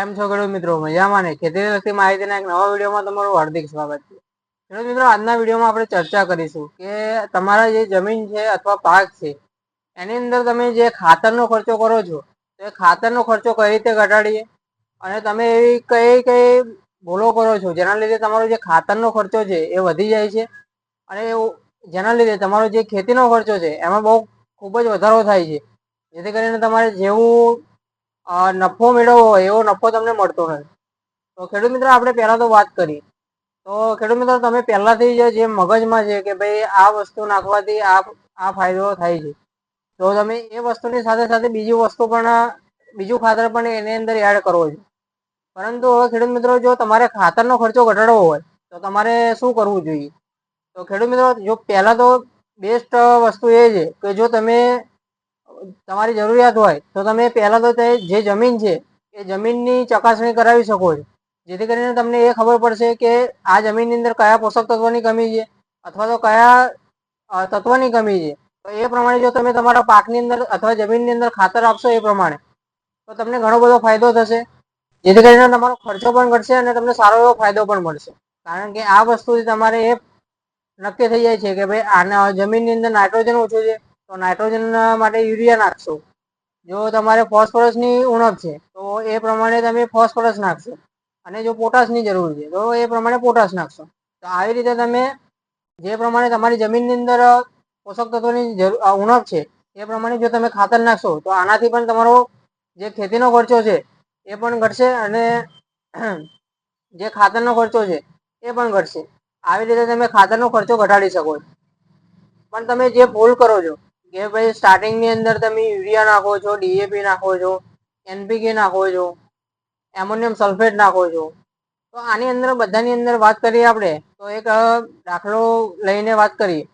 કેમ છો ખેડૂત મિત્રો? મજામાં ને? ખેતીને લગતી માહિતીના એક નવા વિડીયોમાં તમારું હાર્દિક સ્વાગત છે. ખેડૂત મિત્રો, આજના વિડીયોમાં આપણે ચર્ચા કરીશું કે તમારા જે જમીન છે અથવા પાક છે એની અંદર તમે જે ખાતરનો ખર્ચો કરો છો તો એ ખાતરનો ખર્ચો કઈ રીતે ઘટાડીએ, અને તમે એવી કઈ કઈ ભૂલો કરો છો જેના લીધે તમારો જે ખાતરનો ખર્ચો છે એ વધી જાય છે, અને જેના લીધે તમારો જે ખેતીનો ખર્ચો છે એમાં બહુ ખૂબ જ વધારો થાય છે, જેથી કરીને તમારે જેવું નફો મેળવવો હોય એવો નફો તમને મળતો નથી. તો ખેડૂત મિત્રો, આપણે પહેલા તો વાત કરીએ તો ખેડૂત મિત્રો, તમે પહેલાથી જે મગજમાં છે કે ભાઈ આ વસ્તુ નાખવાથી આ ફાયદો થાય છે, તો તમે એ વસ્તુની સાથે સાથે બીજું ખાતર પણ એની અંદર એડ કરવો છે. પરંતુ હવે ખેડૂત મિત્રો, જો તમારે ખાતરનો ખર્ચો ઘટાડવો હોય તો તમારે શું કરવું જોઈએ? તો ખેડૂત મિત્રો, જો પહેલા તો બેસ્ટ વસ્તુ એ છે કે જો તમે તમારી જરૂરિયાત હોય તો તમે પહેલા તો જે જમીન છે એ જમીનની ચકાસણી કરાવી શકો છો, જેથી કરીને તમને એ ખબર પડશે કે આ જમીનની અંદર કયા પોષક તત્વોની કમી છે અથવા તો કયા તત્વની કમી છે. તો એ પ્રમાણે જો તમે તમારા પાકની અંદર અથવા જમીનની અંદર ખાતર આપશો એ પ્રમાણે, તો તમને ઘણો બધો ફાયદો થશે, જેથી કરીને તમારો ખર્ચો પણ ઘટશે અને તમને સારો એવો ફાયદો પણ મળશે. કારણ કે આ વસ્તુથી તમારે એ નક્કી થઈ જાય છે કે ભાઈ આના જમીનની અંદર નાઇટ્રોજન ઓછું છે તો નાઇટ્રોજન માટે યુરિયા નાખશો. જો તમારે ફોસ્ફરસની ઉણપ છે તો એ પ્રમાણે તમે ફોસ્ફરસ નાખશો, અને જો પોટાશની જરૂર છે તો એ પ્રમાણે પોટાશ નાખશો. તો આવી રીતે તમે જે પ્રમાણે તમારી જમીનની અંદર પોષક તત્વોની ઉણપ છે એ પ્રમાણે જો તમે ખાતર નાખશો તો આનાથી પણ તમારો જે ખેતીનો ખર્ચો છે એ પણ ઘટશે, અને જે ખાતરનો ખર્ચો છે એ પણ ઘટશે. આવી રીતે તમે ખાતરનો ખર્ચો ઘટાડી શકો છો. પણ તમે જે ભૂલ કરો છો કે ભાઈ સ્ટાર્ટિંગની અંદર તમે યુરિયા નાખો છો, ડીએપી નાખો છો, એનપીકે નાખો છો, એમોનિયમ સલ્ફેટ નાખો છો, તો આની અંદર બધાની અંદર વાત કરીએ આપણે તો એક દાખલો લઈને વાત કરીએ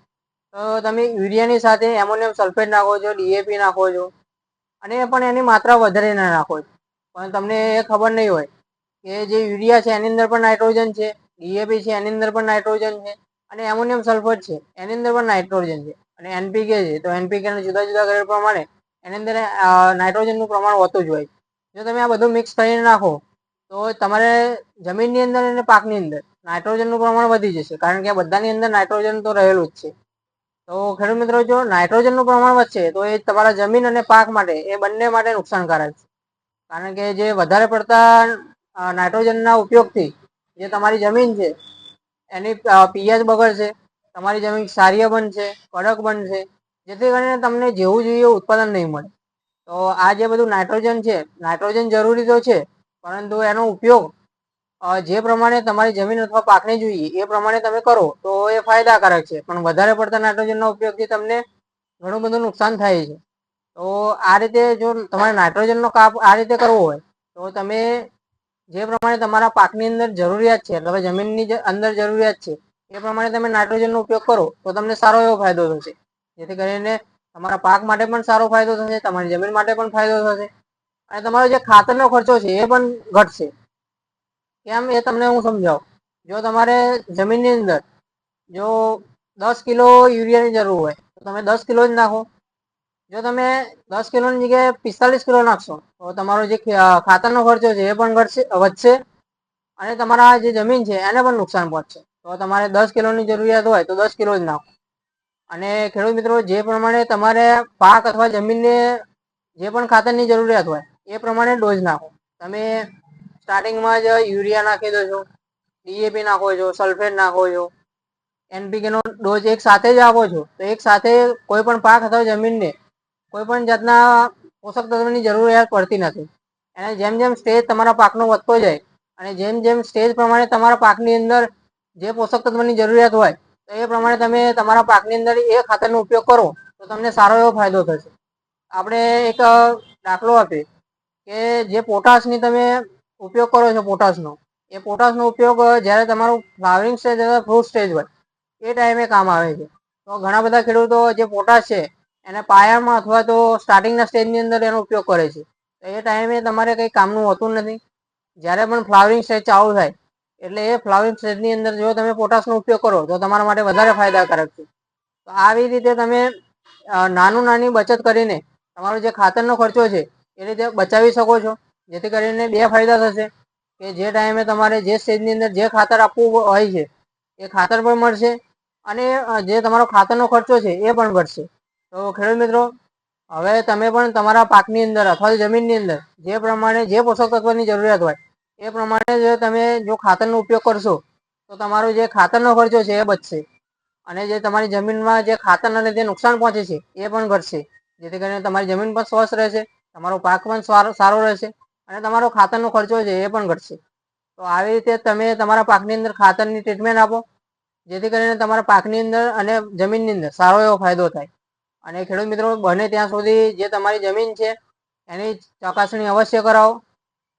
તો તમે યુરિયાની સાથે એમોનિયમ સલ્ફેટ નાખો છો, ડીએપી નાખો છો, અને પણ એની માત્રા વધારે ના નાખો છો. પણ તમને એ ખબર નહીં હોય કે જે યુરિયા છે એની અંદર પણ નાઇટ્રોજન છે, ડીએપી છે એની અંદર પણ નાઇટ્રોજન છે, અને એમોનિયમ સલ્ફેટ છે એની અંદર પણ નાઇટ્રોજન છે, અને એનપીકે છે તો એનપીકે જુદા જુદા ગ્રેડ પ્રમાણે એની અંદર નાઇટ્રોજનનું પ્રમાણ હોતું જ હોય. જો તમે આ બધું મિક્સ કરીને નાખો તો તમારે જમીનની અંદર અને પાકની અંદર નાઇટ્રોજનનું પ્રમાણ વધી જશે, કારણ કે બધાની અંદર નાઇટ્રોજન તો રહેલું જ છે. તો ખેડૂત મિત્રો, જો નાઇટ્રોજનનું પ્રમાણ વધશે તો એ તમારા જમીન અને પાક માટે એ બંને માટે નુકસાનકારક છે. કારણ કે જે વધારે પડતા નાઇટ્રોજનના ઉપયોગથી જે તમારી જમીન છે એની પીએચ બગડશે, તમારી જમીન ક્ષારીય બનશે, કડક બનશે, જેથી કરીને તમને જેવું જોઈએ એવું ઉત્પાદન નહીં મળે. તો આ જે બધું નાઇટ્રોજન છે, નાઇટ્રોજન જરૂરી તો છે, પરંતુ એનો ઉપયોગ જે પ્રમાણે તમારી જમીન અથવા પાકને જોઈએ એ પ્રમાણે તમે કરો તો એ ફાયદાકારક છે. પણ વધારે પડતા નાઇટ્રોજનના ઉપયોગથી તમને ઘણું બધું નુકસાન થાય છે. તો આ રીતે જો તમારે નાઇટ્રોજનનો કાપ આ રીતે કરવો હોય તો તમે જે પ્રમાણે તમારા પાકની અંદર જરૂરિયાત છે, અથવા જમીનની અંદર જરૂરિયાત છે એ પ્રમાણે તમે નાઇટ્રોજનનો ઉપયોગ કરો તો તમને સારો એવો ફાયદો થશે. જેથી કરીને તમારા પાક માટે પણ સારો ફાયદો થશે, તમારી જમીન માટે પણ ફાયદો થશે, અને તમારો જે ખાતરનો ખર્ચો છે એ પણ ઘટશે. કેમ એ તમને હું સમજાવું. જો તમારે જમીનની અંદર જો 10 કિલો યુરિયાની જરૂર હોય તો તમે 10 કિલો જ નાખો. જો તમે 10 કિલોની જગ્યાએ 45 કિલો નાખશો તો તમારો જે ખાતરનો ખર્ચો છે એ પણ વધશે, અને તમારા જે જમીન છે એને પણ નુકસાન પહોંચશે. તો તમારે 10 કિલોની જરૂરિયાત હોય તો 10 કિલો જ નાખો. અને ખેડૂત મિત્રો, જે પ્રમાણે તમારે પાક અથવા જમીનને જે પણ ખાતરની જરૂરિયાત હોય એ પ્રમાણે ડોઝ નાખો. તમે સ્ટાર્ટિંગમાં જ યુરિયા નાખી દો છો, ડીએપી નાખો છો, સલ્ફેટ નાખો છો, એનપીકે નો ડોઝ એક સાથે જ આપો છો, તો એક સાથે કોઈ પણ પાક અથવા જમીનને કોઈ પણ જાતના પોષક તત્વની જરૂરિયાત પડતી નથી. અને જેમ જેમ સ્ટેજ તમારા પાકનો વધતો જાય અને જેમ જેમ સ્ટેજ પ્રમાણે તમારા પાકની અંદર જે પોષક તત્વની જરૂરિયાત હોય તો એ પ્રમાણે તમે તમારા પાકની અંદર એ ખાતરનો ઉપયોગ કરો તો તમને સારો એવો ફાયદો થશે. આપણે એક દાખલો આપીએ કે જે પોટાશની તમે ઉપયોગ કરો છો, પોટાશનો એ પોટાશનો ઉપયોગ જ્યારે તમારું ફ્લાવરિંગ સ્ટેજ અથવા ફ્રૂટ સ્ટેજ હોય એ ટાઈમે કામ આવે છે. તો ઘણા બધા ખેડૂતો જે પોટાશ છે એને પાયામાં અથવા તો સ્ટાર્ટિંગના સ્ટેજની અંદર એનો ઉપયોગ કરે છે. તો એ ટાઈમે તમારે કંઈ કામનું હોતું નથી. જ્યારે પણ ફ્લાવરિંગ સ્ટેજ ચાલુ થાય એટલે એ ફ્લાવરિંગ સ્ટેજની અંદર જો તમે પોટાશનો ઉપયોગ કરો તો તમારા માટે વધારે ફાયદાકારક છે. તો આવી રીતે તમે નાની બચત કરીને તમારો જે ખાતરનો ખર્ચો છે એ રીતે બચાવી શકો છો. જેથી કરીને બે ફાયદા થશે કે જે ટાઈમે તમારે જે સ્ટેજની અંદર જે ખાતર આપવું હોય છે એ ખાતર પણ મળશે અને જે તમારો ખાતરનો ખર્ચો છે એ પણ ઘટશે. તો ખેડૂત મિત્રો, હવે તમે પણ તમારા પાકની અંદર અથવા જમીનની અંદર જે પ્રમાણે જે પોષક તત્વની જરૂરિયાત હોય એ પ્રમાણે જો તમે જો ખાતરનો ઉપયોગ કરશો તો તમારો જે ખાતરનો ખર્ચો છે એ બચશે અને જે તમારી જમીનમાં જે ખાતરના લીધે નુકસાન પહોંચે છે એ પણ ઘટશે. જેથી કરીને તમારી જમીન પણ સ્વસ્થ રહેશે, તમારો પાક પણ સારો રહેશે અને તમારો ખાતરનો ખર્ચો છે એ પણ ઘટશે. તો આવી રીતે તમે તમારા પાકની અંદર ખાતરની ટ્રીટમેન્ટ આપો જેથી કરીને તમારા પાકની અંદર અને જમીનની અંદર સારો એવો ફાયદો થાય. અને ખેડૂત મિત્રો, બને ત્યાં સુધી જે તમારી જમીન છે એની ચકાસણી અવશ્ય કરાવો.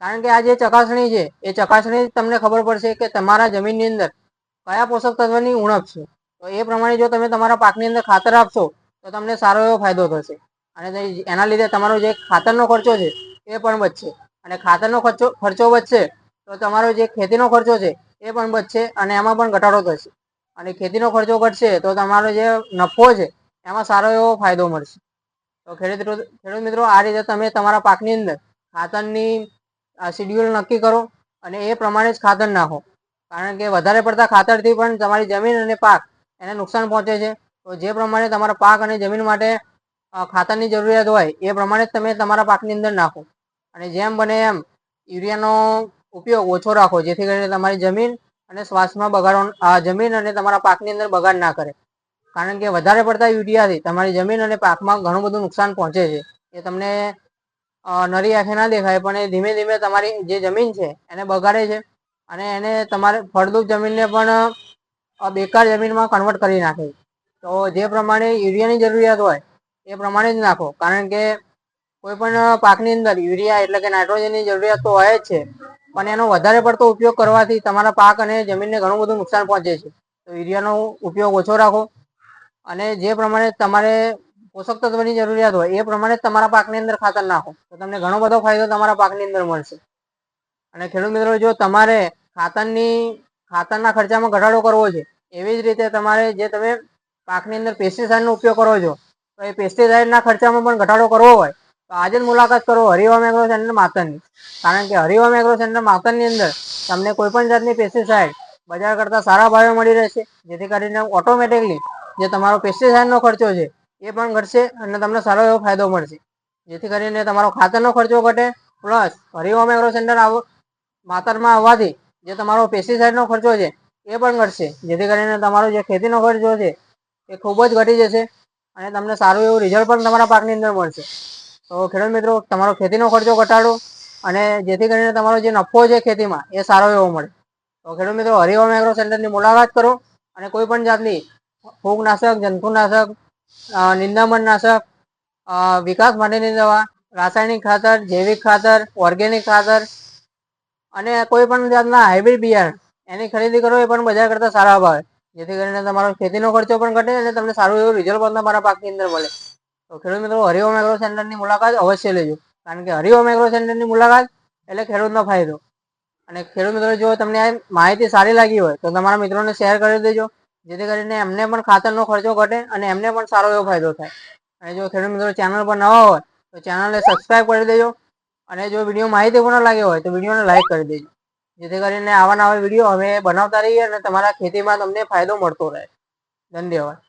કારણ કે આ જે ચકાસણી છે એ ચકાસણી તમને ખબર પડશે કે તમારા જમીનની અંદર કયા પોષક તત્વની ઉણપ છે. તો એ પ્રમાણે જો તમે તમારા પાકની અંદર ખાતર આપશો તો તમને સારો એવો ફાયદો થશે અને એના લીધે તમારો જે ખાતરનો ખર્ચો છે એ પણ બચશે અને ખાતરનો ખર્ચો બચશે તો તમારો જે ખેતીનો ખર્ચો છે એ પણ બચશે અને એમાં પણ ઘટાડો થશે અને ખેતીનો ખર્ચો ઘટશે તો તમારો જે નફો છે એમાં સારો એવો ફાયદો મળશે. તો ખેડૂત મિત્રો, આ રીતે તમે તમારા પાકની અંદર ખાતરની શિડ્યુલ નક્કી કરો અને એ પ્રમાણે જ ખાતર નાખો. કારણ કે વધારે પડતા ખાતરથી પણ તમારી જમીન અને પાક એને નુકસાન પહોંચે છે. તો જે પ્રમાણે તમારા પાક અને જમીન માટે ખાતરની જરૂરિયાત હોય એ પ્રમાણે જ તમે તમારા પાકની અંદર નાખો અને જેમ બને એમ યુરિયાનો ઉપયોગ ઓછો રાખો જેથી કરીને તમારી જમીન અને શ્વાસમાં બગાડો જમીન અને તમારા પાકની અંદર બગાડ ના કરે. કારણ કે વધારે પડતા યુરિયાથી તમારી જમીન અને પાકમાં ઘણું બધું નુકસાન પહોંચે છે. એ તમને નરી આંખે ના દેખાય પણ એ ધીમે ધીમે તમારી જે જમીન છે એને બગાડે છે અને એને તમારે ફળદ્રુપ જમીનને પણ બેકાર જમીનમાં કન્વર્ટ કરી નાખે છે. તો જે પ્રમાણે યુરિયાની જરૂરિયાત હોય એ પ્રમાણે જ નાખો. કારણ કે કોઈ પણ પાકની અંદર યુરિયા એટલે કે નાઇટ્રોજનની જરૂરિયાત તો હોય જ છે પણ એનો વધારે પડતો ઉપયોગ કરવાથી તમારા પાક અને જમીનને ઘણું બધું નુકસાન પહોંચે છે. તો યુરિયાનો ઉપયોગ ઓછો રાખો અને જે પ્રમાણે તમારે પોષક તત્વની જરૂરિયાત હોય એ પ્રમાણે જ તમારા પાકની અંદર ખાતર નાખો તો તમને ઘણો બધો ફાયદો તમારા પાકની અંદર મળશે. અને ખેડૂત મિત્રો, જો તમારે ખાતરના ખર્ચામાં ઘટાડો કરવો છે એવી જ રીતે તમારે જે તમે પાકની અંદર પેસ્ટિસાઇડનો ઉપયોગ કરો છો તો એ પેસ્ટિસાઇડના ખર્ચામાં પણ ઘટાડો કરવો હોય તો આજે જ મુલાકાત કરો હરિઓમ એગ્રો સેન્ટર માતરની. કારણ કે હરિઓમ એગ્રો સેન્ટર માતરની અંદર તમને કોઈ પણ જાતની પેસ્ટિસાઇડ બજાર કરતા સારા ભાવે મળી રહેશે. જેથી કરીને ઓટોમેટિકલી જે તમારો પેસ્ટિસાઇડનો ખર્ચો છે એ પણ ઘટશે અને તમને સારો એવો ફાયદો મળશે. જેથી કરીને તમારો ખાતરનો ખર્ચો ઘટે પ્લસ હરિઓમ એગ્રો સેન્ટર માતરમાં આવવાથી જે તમારો પેસ્ટિસાઇડનો ખર્ચો છે એ પણ ઘટશે. જેથી કરીને તમારો જે ખેતીનો ખર્ચો છે એ ખૂબ જ ઘટી જશે અને તમને સારું એવું રિઝલ્ટ પણ તમારા પાકની અંદર મળશે. તો ખેડૂત મિત્રો, તમારો ખેતીનો ખર્ચો ઘટાડો અને જેથી કરીને તમારો જે નફો છે ખેતીમાં એ સારો એવો મળે. તો ખેડૂત મિત્રો, હરિઓમ એગ્રો સેન્ટરની મુલાકાત કરો અને કોઈ પણ જાતની ફૂગનાશક, જંતુનાશક, નિંદામણનાશક, વિકાસ માટેની દવા, રાસાયણિક ખાતર, જૈવિક ખાતર, ઓર્ગેનિક ખાતર અને કોઈ પણ જાતના હાઇબ્રિડ બિયારણ એની ખરીદી કરો એ પણ બજાર કરતા સારા ભાવે. જેથી કરીને તમારો ખેતીનો ખર્ચો પણ ઘટે અને તમને સારું એવું રિઝલ્ટ પણ તમારા પાકની અંદર મળે. તો ખેડૂત મિત્રો, હરિઓમ એગ્રો સેન્ટરની મુલાકાત અવશ્ય લેજો. કારણ કે હરિઓમ એગ્રો સેન્ટરની મુલાકાત એટલે ખેડૂતનો ફાયદો. અને ખેડૂત મિત્રો, જો તમને આ માહિતી સારી લાગી હોય તો તમારા મિત્રોને શેર કરી દેજો. જેથી કરીને એમને પણ ખાતરનો ખર્ચો ઘટે અને એમને પણ સારો એવો ફાયદો થાય. અને જો ખેડૂત મિત્રો ચેનલ પર નવા હોય તો ચેનલને સબસ્ક્રાઈબ કરી દેજો અને જો વિડીયો માહિતીપૂર્ણ લાગ્યો હોય તો વિડીયોને લાઈક કરી દેજો. જેથી કરીને આવા નવા વિડીયો અમે બનાવતા રહીએ અને તમારા ખેતીમાં તમને ફાયદો મળતો રહે. ધન્યવાદ.